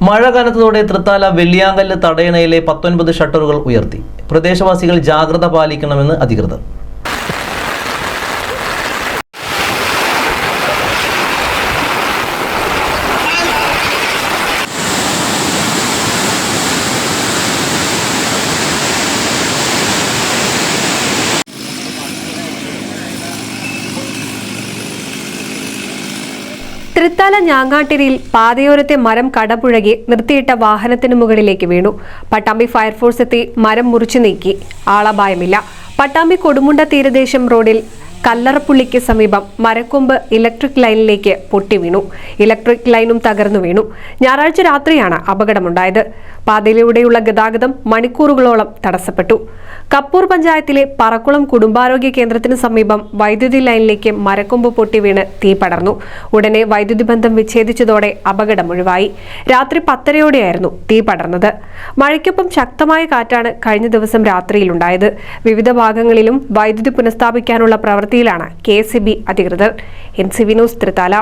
മഴ കനത്തതോടെ തൃത്താല വെള്ളിയാങ്കല്ല് തടയണയിലെ 19 ഷട്ടറുകൾ ഉയർത്തി. പ്രദേശവാസികൾ ജാഗ്രത പാലിക്കണമെന്ന് അധികൃതർ. തൃത്താല ഞാങ്ങാട്ടിരിയിൽ പാതയോരത്തെ മരം കടപുഴകി നിർത്തിയിട്ട വാഹനത്തിന് മുകളിലേക്ക് വീണു. പട്ടാമ്പി ഫയർഫോഴ്സ് എത്തി മരം മുറിച്ചു നീക്കി. ആളപായമില്ല. പട്ടാമ്പി കൊടുമുണ്ട തീരദേശം റോഡിൽ കല്ലറപ്പുള്ളിക്ക് സമീപം മരക്കൊമ്പ് ഇലക്ട്രിക് ലൈനിലേക്ക് പൊട്ടി വീണു. ഇലക്ട്രിക് ലൈനും തകർന്നു വീണു. ഞായറാഴ്ച രാത്രിയാണ് അപകടമുണ്ടായത്. പാതയിലൂടെയുള്ള ഗതാഗതം മണിക്കൂറുകളോളം തടസ്സപ്പെട്ടു. കപ്പൂർ പഞ്ചായത്തിലെ പറക്കുളം കുടുംബാരോഗ്യ കേന്ദ്രത്തിന് സമീപം വൈദ്യുതി ലൈനിലേക്ക് മരക്കൊമ്പ് പൊട്ടി വീണ് തീ പടർന്നു. ഉടനെ വൈദ്യുതി ബന്ധം വിച്ഛേദിച്ചതോടെ അപകടം ഒഴിവായി. രാത്രി 10:30യോടെയായിരുന്നു തീ പടർന്നത്. മഴയ്ക്കൊപ്പം ശക്തമായ കാറ്റാണ് കഴിഞ്ഞ ദിവസം രാത്രിയിലുണ്ടായത്. വിവിധ ഭാഗങ്ങളിലും വൈദ്യുതി പുനഃസ്ഥാപിക്കാനുള്ള പ്രവൃത്തിയിലാണ് KSEB അധികൃതർ. NCV news Thrithala.